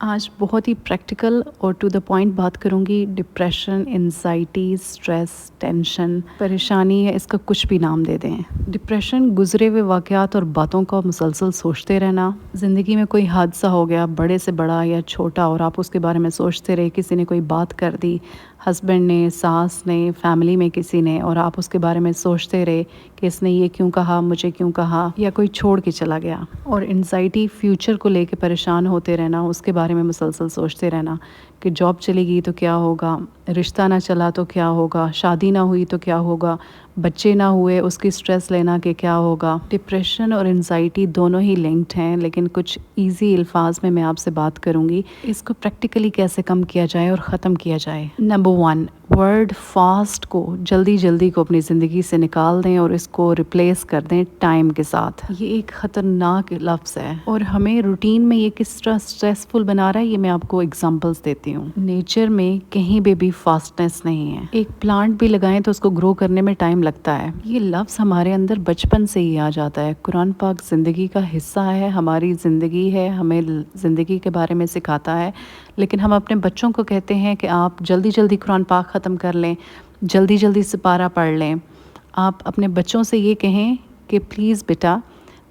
आज बहुत ही प्रैक्टिकल और टू द पॉइंट बात करूँगी। डिप्रेशन, एंजाइटी, स्ट्रेस, टेंशन, परेशानी है, इसका कुछ भी नाम दे दें। डिप्रेशन गुजरे हुए वाक़यात और बातों का मुसलसल सोचते रहना। ज़िंदगी में कोई हादसा हो गया, बड़े से बड़ा या छोटा, और आप उसके बारे में सोचते रहे। किसी ने कोई बात कर दी, हस्बैंड ने, सास ने, फैमिली में किसी ने, और आप उसके बारे में सोचते रहे कि इसने ये क्यों कहा, मुझे क्यों कहा, या कोई छोड़ के चला गया। और एंजाइटी, फ्यूचर को लेके परेशान होते रहना, उसके बारे में मुसलसल सोचते रहना कि जॉब चली गई तो क्या होगा, रिश्ता ना चला तो क्या होगा, शादी ना हुई तो क्या होगा, बच्चे ना हुए उसकी स्ट्रेस लेना कि क्या होगा। डिप्रेशन और एंजाइटी दोनों ही लिंक्ड हैं, लेकिन कुछ इजी अल्फाज में मैं आपसे बात करूँगी इसको प्रैक्टिकली कैसे कम किया जाए और ख़त्म किया जाए। नंबर 1, वर्ड फास्ट को, जल्दी जल्दी को अपनी ज़िंदगी से निकाल दें और इसको रिप्लेस कर दें टाइम के साथ। ये एक ख़तरनाक लफ्ज़ है और हमें रूटीन में ये किस तरह स्ट्रेसफुल बना रहा है, ये मैं आपको एग्जांपल्स देती हूँ। नेचर में कहीं भी फास्टनेस नहीं है। एक प्लांट भी लगाएं तो उसको ग्रो करने में टाइम लगता है। ये लफ्ज़ हमारे अंदर बचपन से ही आ जाता है। कुरान पाक ज़िंदगी का हिस्सा है, हमारी ज़िंदगी है, हमें ज़िंदगी के बारे में सिखाता है। लेकिन हम अपने बच्चों को कहते हैं कि आप जल्दी जल्दी कुरान पाक ख़त्म कर लें, जल्दी जल्दी सिपारा पढ़ लें। आप अपने बच्चों से ये कहें कि प्लीज़ बेटा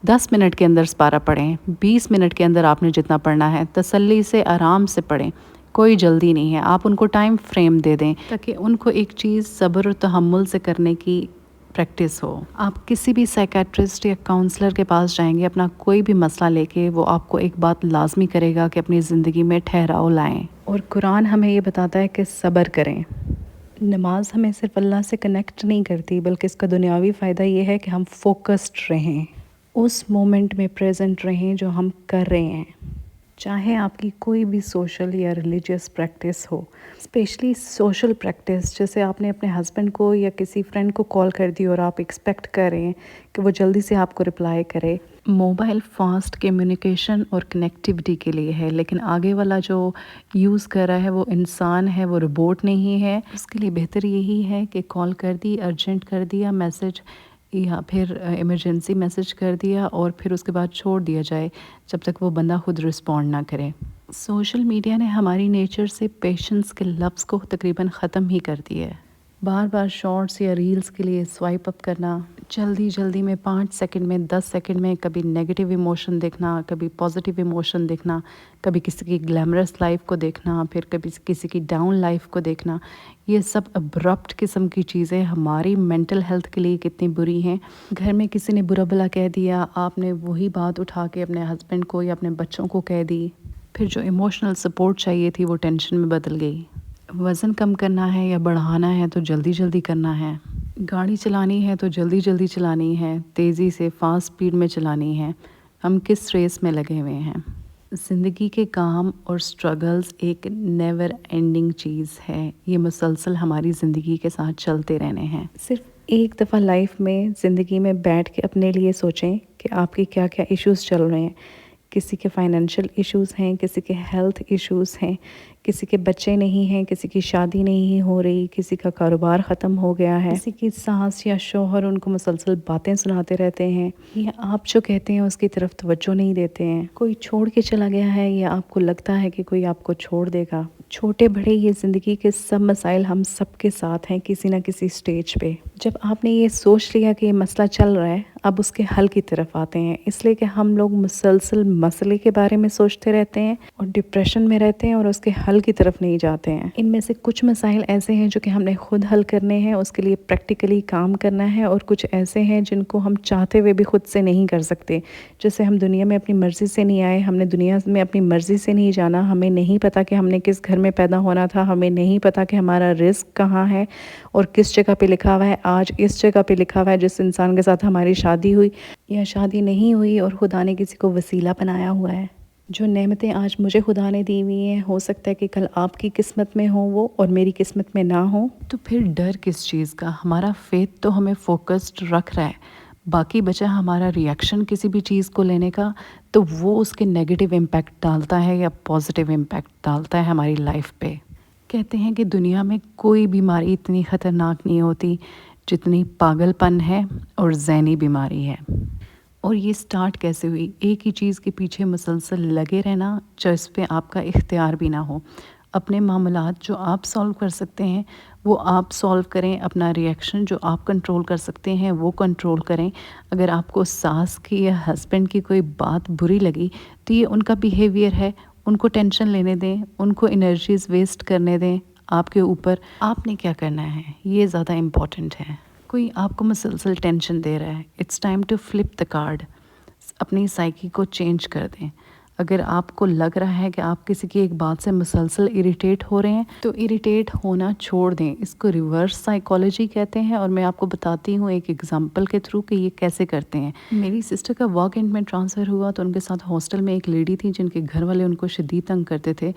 10 मिनट के अंदर सिपारा पढ़ें, 20 मिनट के अंदर आपने जितना पढ़ना है तसल्ली से आराम से पढ़ें, कोई जल्दी नहीं है। आप उनको टाइम फ्रेम दे दें ताकि उनको एक चीज़ सब्र और तहम्मुल से करने की प्रैक्टिस हो। आप किसी भी साइकेट्रिस्ट या काउंसलर के पास जाएंगे अपना कोई भी मसला लेके, वो आपको एक बात लाजमी करेगा कि अपनी ज़िंदगी में ठहराव लाएं। और कुरान हमें ये बताता है कि सब्र करें। नमाज हमें सिर्फ अल्लाह से कनेक्ट नहीं करती, बल्कि इसका दुनियावी फ़ायदा ये है कि हम फोकस्ड रहें, उस मोमेंट में प्रेजेंट रहें जो हम कर रहे हैं। चाहे आपकी कोई भी सोशल या रिलीजियस प्रैक्टिस हो, स्पेशली सोशल प्रैक्टिस, जैसे आपने अपने हस्बैंड को या किसी फ्रेंड को कॉल कर दी और आप एक्सपेक्ट कर रहे हैं कि वो जल्दी से आपको रिप्लाई करे। मोबाइल फास्ट कम्युनिकेशन और कनेक्टिविटी के लिए है, लेकिन आगे वाला जो यूज़ कर रहा है वो इंसान है, वो रोबोट नहीं है। उसके लिए बेहतर यही है कि कॉल कर दी, अर्जेंट कर दिया मैसेज, या फिर इमरजेंसी मैसेज कर दिया और फिर उसके बाद छोड़ दिया जाए जब तक वो बंदा खुद रिस्पॉन्ड ना करे। सोशल मीडिया ने हमारी नेचर से पेशेंस के लफ्ज़ को तकरीबन ख़त्म ही कर दिया है। बार बार शॉर्ट्स या रील्स के लिए स्वाइप अप करना, जल्दी जल्दी में 5 सेकंड में, 10 सेकंड में कभी नेगेटिव इमोशन देखना, कभी पॉजिटिव इमोशन देखना, कभी किसी की ग्लैमरस लाइफ को देखना, फिर कभी किसी की डाउन लाइफ को देखना। ये सब अब्रप्ट किस्म की चीज़ें हमारी मेंटल हेल्थ के लिए कितनी बुरी हैं। घर में किसी ने बुरा भला कह दिया, आपने वही बात उठा के अपने हस्बैंड को या अपने बच्चों को कह दी, फिर जो इमोशनल सपोर्ट चाहिए थी वो टेंशन में बदल गई। वज़न कम करना है या बढ़ाना है तो जल्दी जल्दी करना है, गाड़ी चलानी है तो जल्दी जल्दी चलानी है, तेज़ी से फास्ट स्पीड में चलानी है। हम किस रेस में लगे हुए हैं? ज़िंदगी के काम और स्ट्रगल्स एक नेवर एंडिंग चीज़ है। ये मुसलसल हमारी ज़िंदगी के साथ चलते रहने हैं। सिर्फ एक दफ़ा लाइफ में ज़िंदगी में बैठ के अपने लिए सोचें कि आपके क्या क्या इश्यूज़ चल रहे हैं। किसी के फाइनेंशियल इश्यूज़ हैं, किसी के हेल्थ इश्यूज़ हैं, किसी के बच्चे नहीं हैं, किसी की शादी नहीं हो रही, किसी का कारोबार ख़त्म हो गया है, किसी की सास या शौहर उनको मुसलसल बातें सुनाते रहते हैं, या आप जो कहते हैं उसकी तरफ तवज्जो नहीं देते हैं। कोई छोड़ के चला गया है या आपको लगता है कि कोई आपको छोड़ देगा। छोटे बड़े ये ज़िंदगी के सब मसाइल हम सबके साथ हैं किसी ना किसी स्टेज पे। जब आपने ये सोच लिया कि ये मसला चल रहा है, अब उसके हल की तरफ आते हैं। इसलिए कि हम लोग मुसलसल मसले के बारे में सोचते रहते हैं और डिप्रेशन में रहते हैं और उसके हल की तरफ नहीं जाते हैं। इनमें से कुछ मसाइल ऐसे हैं जो कि हमने खुद हल करने हैं, उसके लिए प्रैक्टिकली काम करना है, और कुछ ऐसे हैं जिनको हम चाहते हुए भी खुद से नहीं कर सकते। जैसे हम दुनिया में अपनी मर्ज़ी से नहीं आए, हमने दुनिया में अपनी मर्ज़ी से नहीं जाना, हमें नहीं पता कि हमने किस घर में पैदा होना था, हमें नहीं पता कि हमारा रिस्क कहाँ है और किस जगह पे लिखा हुआ है। आज इस जगह पे लिखा हुआ है जिस इंसान के साथ हमारी शादी हुई या शादी नहीं हुई, और खुदा ने किसी को वसीला बनाया हुआ है। जो नेमतें आज मुझे खुदा ने दी हुई हैं, हो सकता है कि कल आपकी किस्मत में हो वो और मेरी किस्मत में ना हो। तो फिर डर किस चीज़ का? हमारा फेथ तो हमें फोकस्ड रख रहा है, बाकी बचा हमारा रिएक्शन किसी भी चीज़ को लेने का, तो वो उसके नेगेटिव इम्पैक्ट डालता है या पॉजिटिव इम्पैक्ट डालता है हमारी लाइफ पे। कहते हैं कि दुनिया में कोई बीमारी इतनी ख़तरनाक नहीं होती जितनी पागलपन है और ज़हनी बीमारी है। اور یہ سٹارٹ کیسے ہوئی؟ ایک ہی چیز کے پیچھے مسلسل لگے رہنا جس پہ آپ کا اختیار بھی نہ ہو۔ اپنے معاملات جو آپ سولو کر سکتے ہیں وہ آپ سولو کریں، اپنا ریئیکشن جو آپ کنٹرول کر سکتے ہیں وہ کنٹرول کریں۔ اگر آپ کو ساس کی یا ہسبینڈ کی کوئی بات بری لگی تو یہ ان کا بیہیویئر ہے، ان کو ٹینشن لینے دیں، ان کو انرجیز ویسٹ کرنے دیں آپ کے اوپر۔ آپ نے کیا کرنا ہے یہ زیادہ امپورٹنٹ ہے۔ کوئی آپ کو مسلسل ٹینشن دے رہا ہے، it's time to flip the card. اپنی سائیکی کو چینج کر دیں۔ اگر آپ کو لگ رہا ہے کہ آپ کسی کی ایک بات سے مسلسل اریٹیٹ ہو رہے ہیں تو اریٹیٹ ہونا چھوڑ دیں۔ اس کو ریورس سائیکالوجی کہتے ہیں، اور میں آپ کو بتاتی ہوں ایک ایگزامپل کے تھرو کہ یہ کیسے کرتے ہیں۔ میری سسٹر کا ورک اینڈ میں ٹرانسفر ہوا تو ان کے ساتھ ہاسٹل میں ایک لیڈی تھی جن کے گھر والے ان کو شدید تنگ کرتے تھے،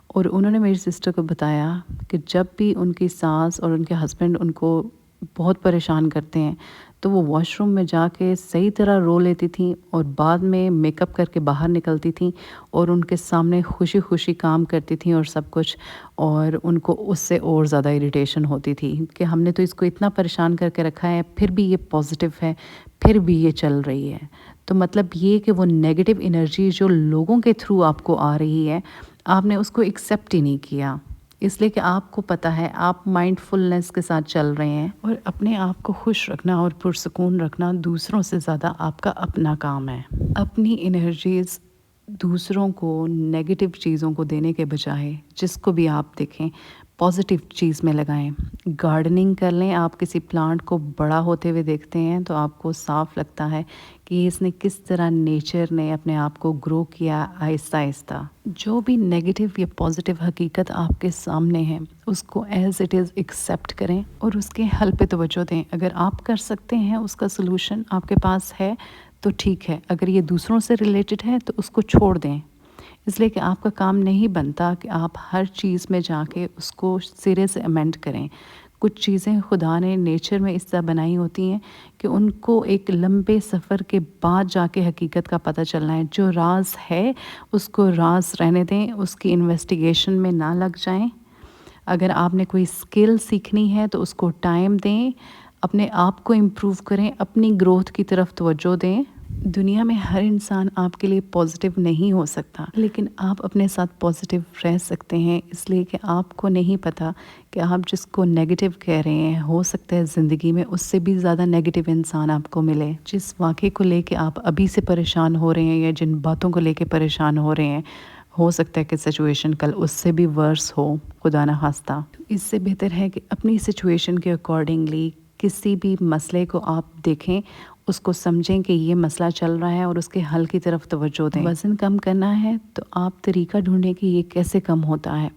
اور انہوں نے میری سسٹر کو بتایا کہ جب بھی ان کی ساس اور ان کے ہسبینڈ ان کو بہت پریشان کرتے ہیں تو وہ واش روم میں جا کے صحیح طرح رو لیتی تھیں اور بعد میں میک اپ کر کے باہر نکلتی تھیں اور ان کے سامنے خوشی خوشی کام کرتی تھیں اور سب کچھ، اور ان کو اس سے اور زیادہ اریٹیشن ہوتی تھی کہ ہم نے تو اس کو اتنا پریشان کر کے رکھا ہے، پھر بھی یہ پازیٹیو ہے، پھر بھی یہ چل رہی ہے۔ تو مطلب یہ کہ وہ نیگیٹو انرجی جو لوگوں کے تھرو آپ کو آ رہی ہے، آپ نے اس کو ایکسیپٹ ہی نہیں کیا، اس لیے کہ آپ کو پتہ ہے آپ مائنڈ فلنس کے ساتھ چل رہے ہیں، اور اپنے آپ کو خوش رکھنا اور پرسکون رکھنا دوسروں سے زیادہ آپ کا اپنا کام ہے۔ اپنی انرجیز دوسروں کو نیگیٹو چیزوں کو دینے کے بجائے جس کو بھی آپ دیکھیں پازیٹیو چیز میں لگائیں۔ گارڈننگ کر لیں، آپ کسی پلانٹ کو بڑا ہوتے ہوئے دیکھتے ہیں تو آپ کو صاف لگتا ہے کہ اس نے کس طرح نیچر نے اپنے آپ کو گرو کیا آہستہ آہستہ۔ جو بھی نیگیٹو یا پازیٹیو حقیقت آپ کے سامنے ہے اس کو ایز اٹ از ایکسیپٹ کریں اور اس کے حل پہ توجہ دیں۔ اگر آپ کر سکتے ہیں، اس کا سلوشن آپ کے پاس ہے تو ٹھیک ہے، اگر یہ دوسروں سے ریلیٹڈ ہے تو اس کو چھوڑ دیں، اس لیے کہ آپ کا کام نہیں بنتا کہ آپ ہر چیز میں جا کے اس کو سرے سے امینڈ کریں۔ کچھ چیزیں خدا نے نیچر میں اس طرح بنائی ہوتی ہیں کہ ان کو ایک لمبے سفر کے بعد جا کے حقیقت کا پتہ چلنا ہے۔ جو راز ہے اس کو راز رہنے دیں، اس کی انویسٹیگیشن میں نہ لگ جائیں۔ اگر آپ نے کوئی اسکل سیکھنی ہے تو اس کو ٹائم دیں، اپنے آپ کو امپروو کریں، اپنی گروتھ کی طرف توجہ دیں۔ دنیا میں ہر انسان آپ کے لیے پازیٹیو نہیں ہو سکتا، لیکن آپ اپنے ساتھ پازیٹیو رہ سکتے ہیں، اس لیے کہ آپ کو نہیں پتہ کہ آپ جس کو نیگیٹو کہہ رہے ہیں ہو سکتا ہے زندگی میں اس سے بھی زیادہ نیگیٹو انسان آپ کو ملے۔ جس واقعے کو لے کے آپ ابھی سے پریشان ہو رہے ہیں یا جن باتوں کو لے کے پریشان ہو رہے ہیں، ہو سکتا ہے کہ سچویشن کل اس سے بھی ورس ہو، خدا نہ خواستہ۔ اس سے بہتر ہے کہ اپنی سچویشن کے اکارڈنگلی کسی بھی مسئلے کو آپ دیکھیں، اس کو سمجھیں کہ یہ مسئلہ چل رہا ہے اور اس کے حل کی طرف توجہ دیں۔ وزن کم کرنا ہے تو آپ طریقہ ڈھونڈیں کہ یہ کیسے کم ہوتا ہے،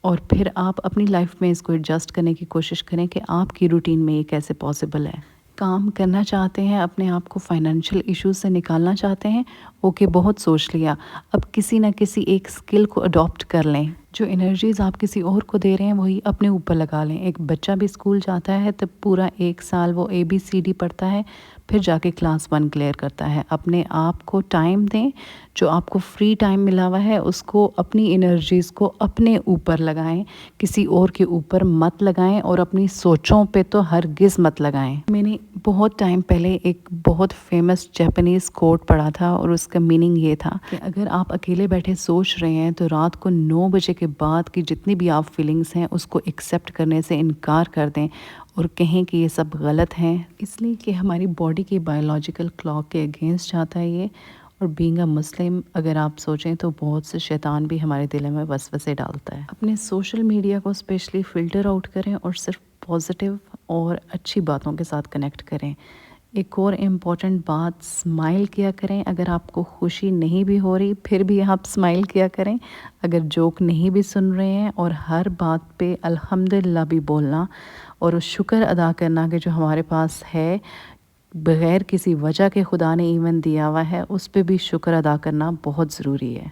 اور پھر آپ اپنی لائف میں اس کو ایڈجسٹ کرنے کی کوشش کریں کہ آپ کی روٹین میں یہ کیسے پاسبل ہے۔ کام کرنا چاہتے ہیں، اپنے آپ کو فائنینشیل ایشوز سے نکالنا چاہتے ہیں، اوکے بہت سوچ لیا، اب کسی نہ کسی ایک اسکل کو اڈاپٹ کر لیں۔ جو انرجیز آپ کسی اور کو دے رہے ہیں وہی اپنے اوپر لگا لیں۔ ایک بچہ بھی اسکول جاتا ہے تو پورا ایک سال وہ ABCD پڑھتا ہے، پھر جا کے کلاس 1 کلیئر کرتا ہے۔ اپنے آپ کو ٹائم دیں، جو آپ کو فری ٹائم ملا ہوا ہے اس کو اپنی انرجیز کو اپنے اوپر لگائیں، کسی اور کے اوپر مت لگائیں، اور اپنی سوچوں پہ تو ہرگز مت لگائیں۔ میں نے بہت ٹائم پہلے ایک بہت فیمس جاپنیز کوٹ پڑھا تھا اور اس کا میننگ یہ تھا کہ اگر آپ اکیلے بیٹھے سوچ رہے ہیں تو رات کو 9 بجے کے بعد کی جتنی بھی آپ فیلنگز ہیں اس کو ایکسیپٹ کرنے سے انکار کر دیں اور کہیں کہ یہ سب غلط ہیں، اس لیے کہ ہماری باڈی کی بایولوجیکل کلاک کے اگینسٹ جاتا ہے یہ۔ اور بینگ اے مسلم اگر آپ سوچیں تو بہت سے شیطان بھی ہمارے دل میں وسوسے ڈالتا ہے۔ اپنے سوشل میڈیا کو اسپیشلی فلٹر آؤٹ کریں اور صرف پازیٹیو اور اچھی باتوں کے ساتھ کنیکٹ کریں۔ ایک اور امپورٹنٹ بات، اسمائل کیا کریں۔ اگر آپ کو خوشی نہیں بھی ہو رہی پھر بھی آپ اسمائل کیا کریں۔ اگر جوک نہیں بھی سن رہے ہیں، اور ہر بات پہ الحمدللہ بھی بولنا اور شکر ادا کرنا کہ جو ہمارے پاس ہے، بغیر کسی وجہ کے خدا نے ایون دیا ہوا ہے، اس پہ بھی شکر ادا کرنا بہت ضروری ہے۔